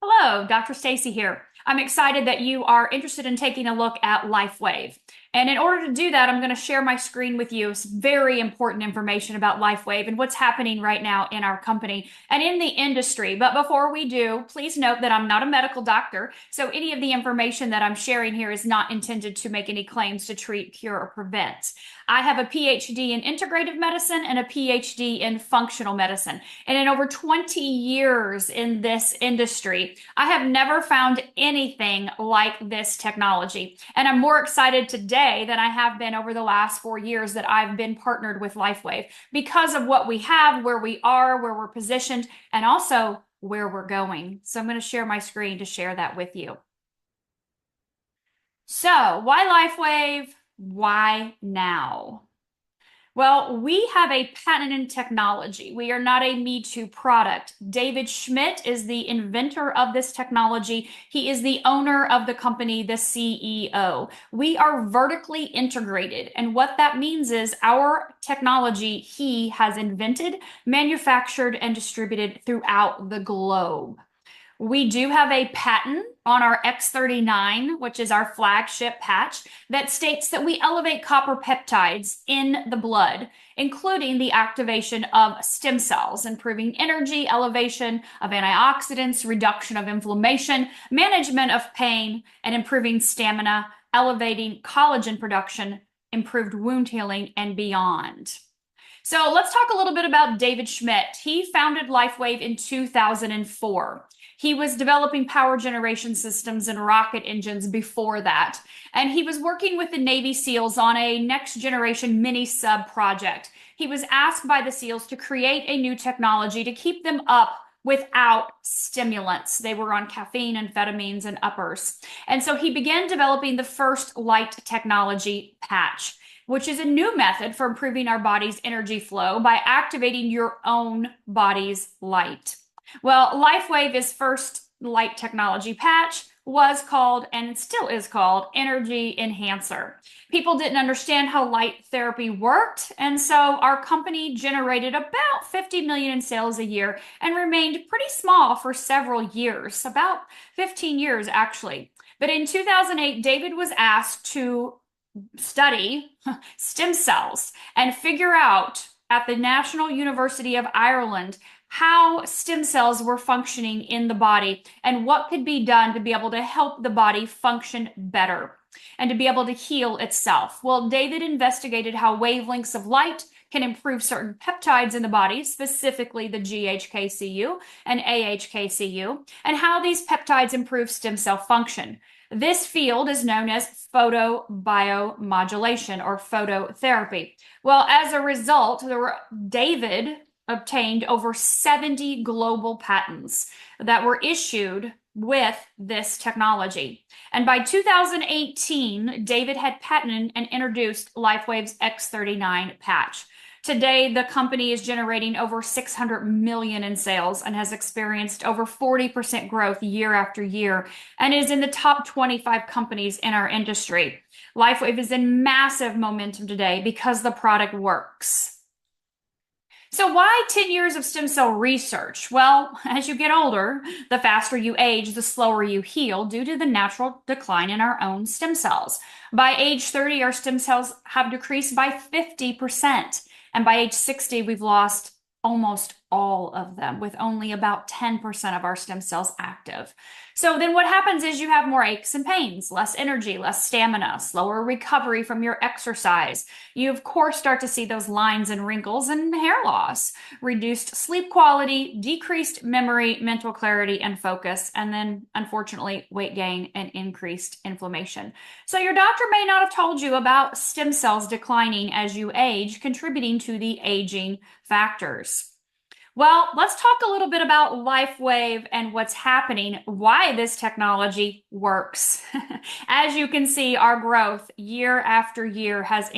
Hello, Dr. Stacy here. I'm excited that you are interested in taking a look at LifeWave. And in order to do that, I'm going to share my screen with you. It's very important information about LifeWave and what's happening right now in our company and in the industry. But before we do, please note that I'm not a medical doctor, so any of the information that I'm sharing here is not intended to make any claims to treat, cure, or prevent. I have a PhD in integrative medicine and a PhD in functional medicine. And in over 20 years in this industry, I have never found anything like this technology. And I'm more excited today than I have been over the last 4 years that I've been partnered with LifeWave because of what we have, where we are, where we're positioned, and also where we're going. So I'm going to share my screen to share that with you. So, why LifeWave? Why now? Well, we have a patented technology. We are not a Me Too product. David Schmidt is the inventor of this technology. He is the owner of the company, the CEO. We are vertically integrated. And what that means is our technology he has invented, manufactured, and distributed throughout the globe. We do have a patent on our X39, which is our flagship patch, that states that we elevate copper peptides in the blood, including the activation of stem cells, improving energy, elevation of antioxidants, reduction of inflammation, management of pain, and improving stamina, elevating collagen production, improved wound healing, and beyond. So let's talk a little bit about David Schmidt. He founded LifeWave in 2004. He was developing power generation systems and rocket engines before that. And he was working with the Navy SEALs on a next generation mini sub project. He was asked by the SEALs to create a new technology to keep them up without stimulants. They were on caffeine, amphetamines, and uppers. And so he began developing the first light technology patch, which is a new method for improving our body's energy flow by activating your own body's light. Well, LifeWave's first light technology patch was called, and still is called, Energy Enhancer. People didn't understand how light therapy worked, and so our company generated about 50 million in sales a year and remained pretty small for several years, about 15 years actually. But in 2008, David was asked to study stem cells and figure out at the National University of Ireland how stem cells were functioning in the body and what could be done to be able to help the body function better and to be able to heal itself. Well, David investigated how wavelengths of light can improve certain peptides in the body, specifically the GHKCU and AHKCU, and how these peptides improve stem cell function. This field is known as photobiomodulation or phototherapy. Well, as a result, David obtained over 70 global patents that were issued with this technology. And by 2018, David had patented and introduced LifeWave's X39 patch. Today, the company is generating over 600 million in sales and has experienced over 40% growth year after year and is in the top 25 companies in our industry. LifeWave is in massive momentum today because the product works. So why 10 years of stem cell research? Well, as you get older, the faster you age, the slower you heal due to the natural decline in our own stem cells. By age 30, our stem cells have decreased by 50%. And by age 60, we've lost almost all of them, with only about 10% of our stem cells active. So then what happens is you have more aches and pains, less energy, less stamina, slower recovery from your exercise. You, of course, start to see those lines and wrinkles and hair loss, reduced sleep quality, decreased memory, mental clarity, and focus, and then, unfortunately, weight gain and increased inflammation. So your doctor may not have told you about stem cells declining as you age, contributing to the aging factors. Well, let's talk a little bit about LifeWave and what's happening, why this technology works. As you can see, our growth year after year has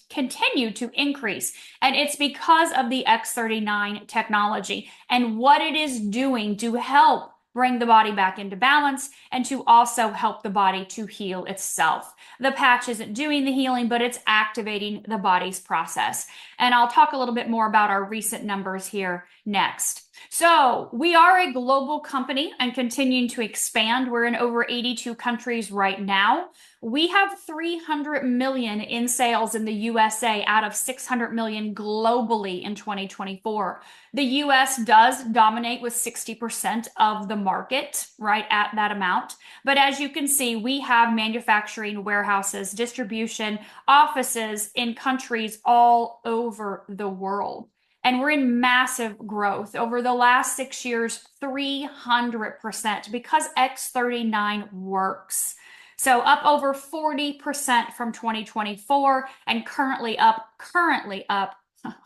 continued to increase, and it's because of the X39 technology and what it is doing to help bring the body back into balance and to also help the body to heal itself. The patch isn't doing the healing, but it's activating the body's process. And I'll talk a little bit more about our recent numbers here next. So we are a global company and continuing to expand. We're in over 82 countries right now. We have 300 million in sales in the USA out of 600 million globally in 2024. The US does dominate with 60% of the market, right at that amount. But as you can see, we have manufacturing warehouses, distribution, offices in countries all over the world. And we're in massive growth over the last 6 years, 300% because X39 works. So up over 40% from 2024 and currently up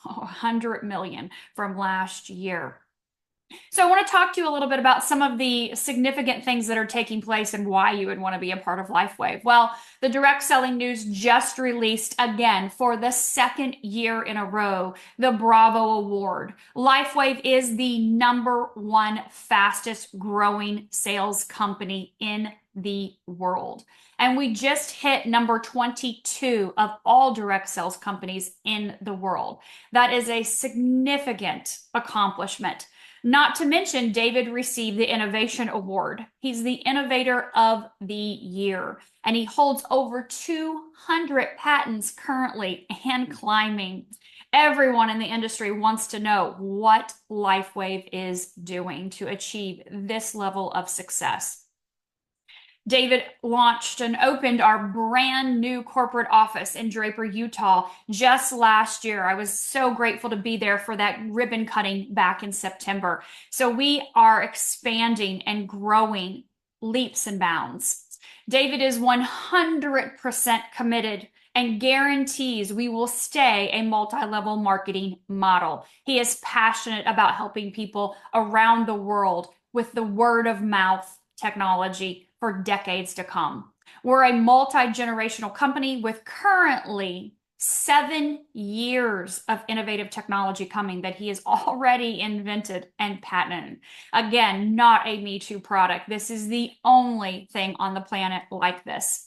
100 million from last year. So I want to talk to you a little bit about some of the significant things that are taking place and why you would want to be a part of LifeWave. Well, the direct selling news just released again for the second year in a row, the Bravo Award. LifeWave is the #1 fastest growing sales company in the world. And we just hit number 22 of all direct sales companies in the world. That is a significant accomplishment. Not to mention, David received the Innovation Award. He's the Innovator of the Year, and he holds over 200 patents currently and climbing. Everyone in the industry wants to know what LifeWave is doing to achieve this level of success. David launched and opened our brand new corporate office in Draper, Utah just last year. I was so grateful to be there for that ribbon cutting back in September. So we are expanding and growing leaps and bounds. David is 100% committed and guarantees we will stay a multi-level marketing model. He is passionate about helping people around the world with the word of mouth technology for decades to come. We're a multi-generational company with currently 7 years of innovative technology coming that he has already invented and patented. Again, not a Me Too product. This is the only thing on the planet like this.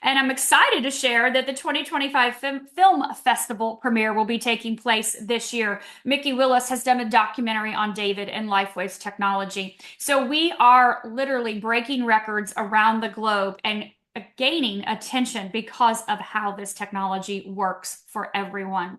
And I'm excited to share that the 2025 Film Festival premiere will be taking place this year. Mickey Willis has done a documentary on David and LifeWave's technology. So we are literally breaking records around the globe and gaining attention because of how this technology works for everyone.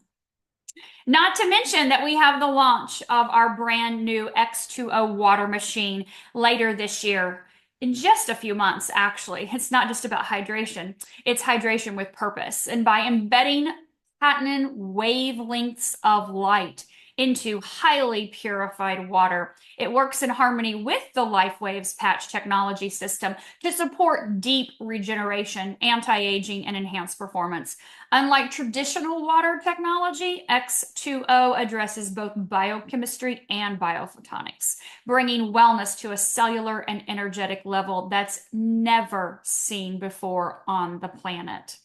Not to mention that we have the launch of our brand new X2O water machine later this year. In just a few months, actually. It's not just about hydration, it's hydration with purpose. And by embedding patented wavelengths of light into highly purified water, it works in harmony with the LifeWave's patch technology system to support deep regeneration, anti-aging, and enhanced performance. Unlike traditional water technology, X2O addresses both biochemistry and biophotonics, bringing wellness to a cellular and energetic level that's never seen before on the planet.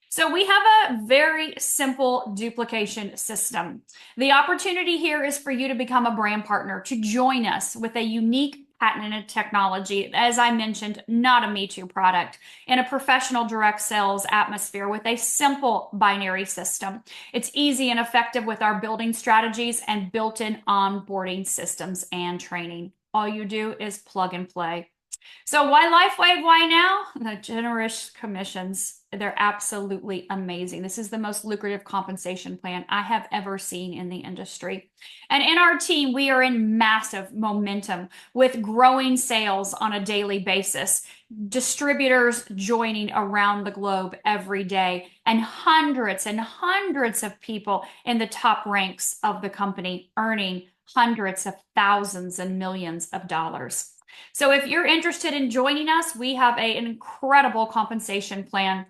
So we have a very simple duplication system. The opportunity here is for you to become a brand partner, to join us with a unique patented technology, as I mentioned, not a Me Too product, in a professional direct sales atmosphere with a simple binary system. It's easy and effective with our building strategies and built-in onboarding systems and training. All you do is plug and play. So why LifeWave? Why now? The generous commissions. They're absolutely amazing. This is the most lucrative compensation plan I have ever seen in the industry. And in our team, we are in massive momentum with growing sales on a daily basis, distributors joining around the globe every day, and hundreds of people in the top ranks of the company earning hundreds of thousands and millions of dollars. So if you're interested in joining us, we have an incredible compensation plan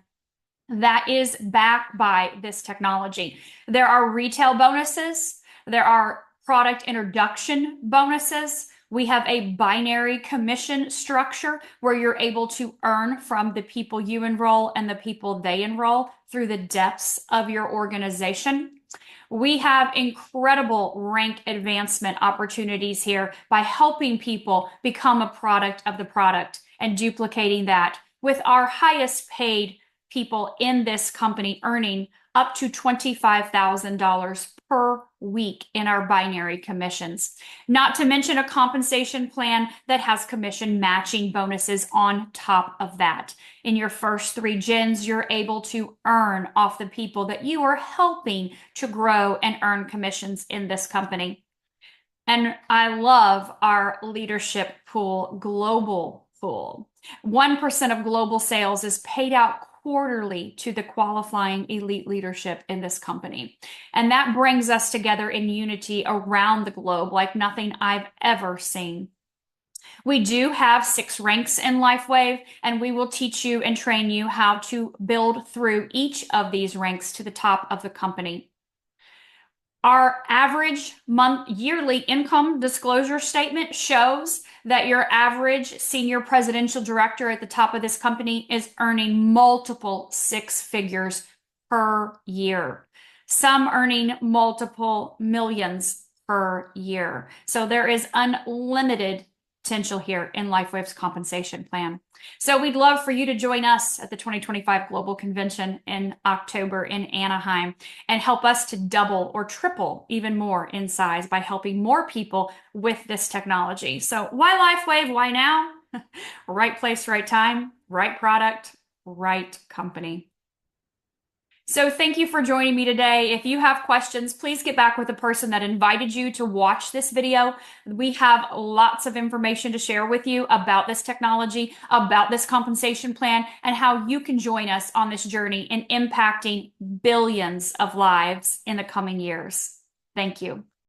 that is backed by this technology. There are retail bonuses. There are product introduction bonuses. We have a binary commission structure where you're able to earn from the people you enroll and the people they enroll through the depths of your organization. We have incredible rank advancement opportunities here by helping people become a product of the product and duplicating that with our highest paid people in this company earning up to $25,000 per week in our binary commissions. Not to mention a compensation plan that has commission matching bonuses on top of that. In your first 3 gens, you're able to earn off the people that you are helping to grow and earn commissions in this company. And I love our leadership pool, global pool. 1% of global sales is paid out quarterly to the qualifying elite leadership in this company. And that brings us together in unity around the globe like nothing I've ever seen. We do have 6 ranks in LifeWave, and we will teach you and train you how to build through each of these ranks to the top of the company. Our average yearly income disclosure statement shows that your average senior presidential director at the top of this company is earning multiple 6 figures per year, some earning multiple millions per year. So there is unlimited potential here in LifeWave's compensation plan. So we'd love for you to join us at the 2025 Global Convention in October in Anaheim and help us to double or triple even more in size by helping more people with this technology. So why LifeWave? Why now? Right place, right time, right product, right company. So thank you for joining me today. If you have questions, please get back with the person that invited you to watch this video. We have lots of information to share with you about this technology, about this compensation plan, and how you can join us on this journey in impacting billions of lives in the coming years. Thank you.